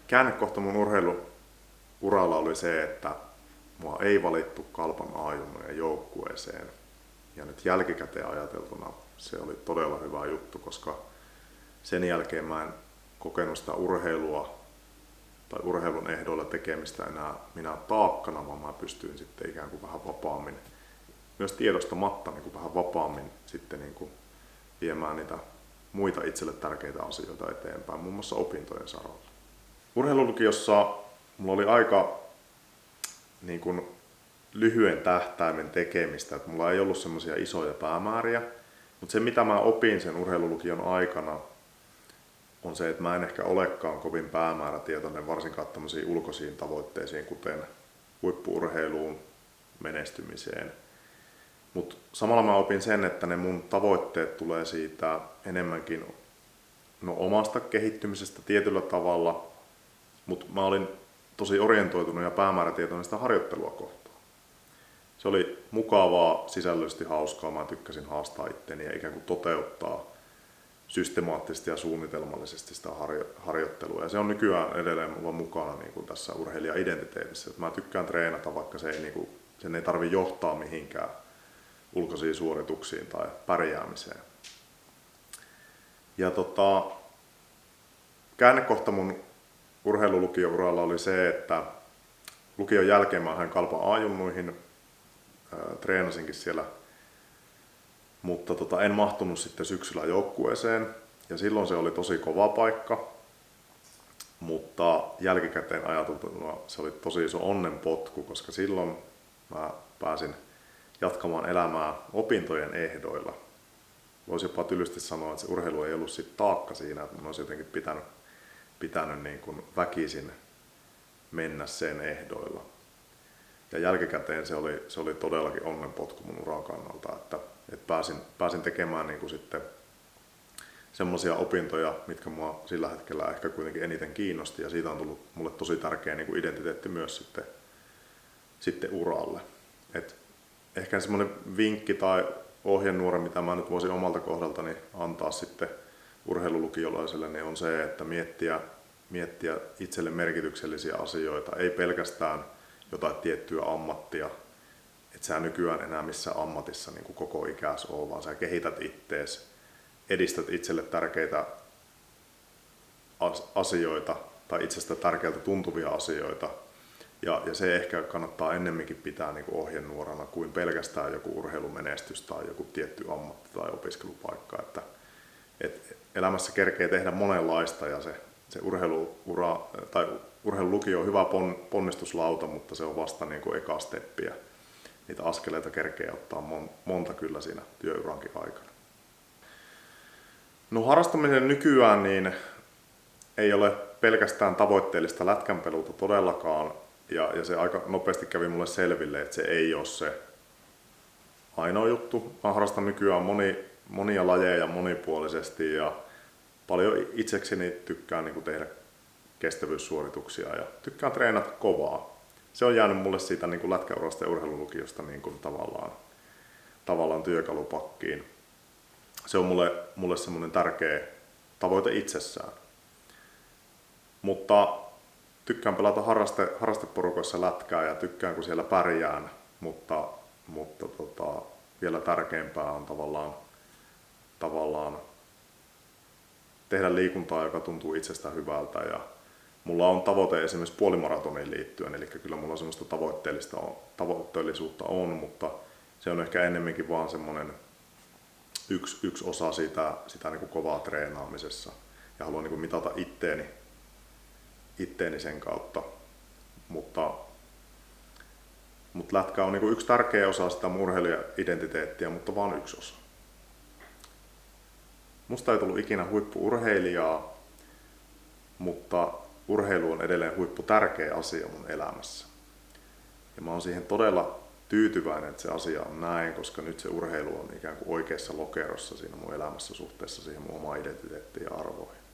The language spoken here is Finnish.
Käännekohta mun urheiluuralla oli se, että mua ei valittu Kalpan A-junnujen joukkueeseen. Ja nyt jälkikäteen ajateltuna se oli todella hyvä juttu, koska sen jälkeen mä en kokenut sitä urheilua tai urheilun ehdoilla tekemistä enää minä taakkana, vaan mä pystyin sitten ikään kuin vähän vapaammin, myös tiedostamatta niin kuin vähän vapaammin sitten niin kuin viemään niitä muita itselle tärkeitä asioita eteenpäin, muun muassa opintojen saralla. Urheilulukiossa mulla oli aika niin kuin lyhyen tähtäimen tekemistä, että mulla ei ollut semmoisia isoja päämääriä, mutta se mitä mä opin sen urheilulukion aikana on se, että mä en ehkä olekaan kovin päämäärätietoinen varsinkaan tämmöisiin ulkoisiin tavoitteisiin, kuten huippu-urheiluun, menestymiseen. Mutta samalla mä opin sen, että ne mun tavoitteet tulee siitä enemmänkin omasta kehittymisestä tietyllä tavalla, mutta mä olin tosi orientoitunut ja päämäärätietoinen sitä harjoittelua kohtaan. Se oli mukavaa, sisällöllisesti hauskaa, mä tykkäsin haastaa itteni ja ikään kuin toteuttaa systemaattisesti ja suunnitelmallisesti sitä harjoittelua. Ja se on nykyään edelleen mulla mukana niin kuin tässä urheilija-identiteetissä. Mä tykkään treenata, vaikka sen ei tarvitse johtaa mihinkään ulkoisiin suorituksiin tai pärjäämiseen. Ja käännekohta mun urheilulukio-uralla oli se, että lukion jälkeen mä hain Kalpan A-junnuihin, treenasinkin siellä, mutta en mahtunut sitten syksyllä joukkueeseen ja silloin se oli tosi kova paikka, mutta jälkikäteen ajateltuna se oli tosi iso onnenpotku, koska silloin mä pääsin jatkamaan elämää opintojen ehdoilla. Voisi jopa tylysti sanoa, että se urheilu ei ollut sit taakka siinä, että mä olisin jotenkin pitänyt niin kuin väkisin mennä sen ehdoilla. Ja jälkikäteen se oli todellakin onnenpotku mun uran kannalta, että pääsin tekemään niin kuin sitten semmoisia opintoja, mitkä mua sillä hetkellä ehkä kuitenkin eniten kiinnosti, ja siitä on tullut mulle tosi tärkeä niin kuin identiteetti myös sitten uralle. Ehkä semmoinen vinkki tai ohjenuora, mitä mä nyt voisin omalta kohdaltani antaa sitten urheilulukiolaiselle, niin on se, että miettiä itselle merkityksellisiä asioita, ei pelkästään jotain tiettyä ammattia, että sä nykyään enää missään ammatissa niin kuin koko ikäis ole, vaan sä kehität ittees, edistät itselle tärkeitä asioita tai itsestä tärkeältä tuntuvia asioita. Ja se ehkä kannattaa ennemminkin pitää niin kuin ohjenuorana kuin pelkästään joku urheilumenestys tai joku tietty ammatti tai opiskelupaikka. Että elämässä kerkee tehdä monenlaista ja se urheiluura tai urheilulukio on hyvä ponnistuslauta, mutta se on vasta niin kuin eka steppiä. Niitä askeleita kerkee ottaa monta kyllä siinä työurankin aikana. No harrastaminen nykyään niin ei ole pelkästään tavoitteellista lätkänpeluuta todellakaan. Ja se aika nopeasti kävi mulle selville, että se ei ole se ainoa juttu. Mä harrastan nykyään monia lajeja monipuolisesti ja paljon itsekseni tykkään niin kuin tehdä kestävyyssuorituksia ja tykkään treenata kovaa. Se on jäänyt mulle siitä niin kuin lätkäurasta ja urheilulukiosta niin kuin tavallaan työkalupakkiin. Se on mulle semmoinen tärkeä tavoite itsessään. Mutta tykkään pelata harrasteporukoissa lätkää ja tykkään kun siellä pärjään, mutta vielä tärkeämpää on tavallaan tehdä liikuntaa, joka tuntuu itsestä hyvältä. Ja mulla on tavoite esimerkiksi puolimaratoniin liittyen, eli kyllä mulla semmoista tavoitteellisuutta on, mutta se on ehkä ennemminkin vaan semmoinen yksi osa sitä niin kuin kovaa treenaamisessa. Ja haluan niin kuin mitata itteeni sen kautta, mutta lätkä on niinku yksi tärkeä osa sitä urheilija-identiteettiä, mutta vain yksi osa. Musta ei tullut ikinä huippu-urheilijaa, mutta urheilu on edelleen huipputärkeä asia mun elämässä. Ja mä oon siihen todella tyytyväinen, että se asia on näin, koska nyt se urheilu on ikään kuin oikeassa lokerossa siinä mun elämässä suhteessa siihen mun omaan identiteettiin ja arvoihin.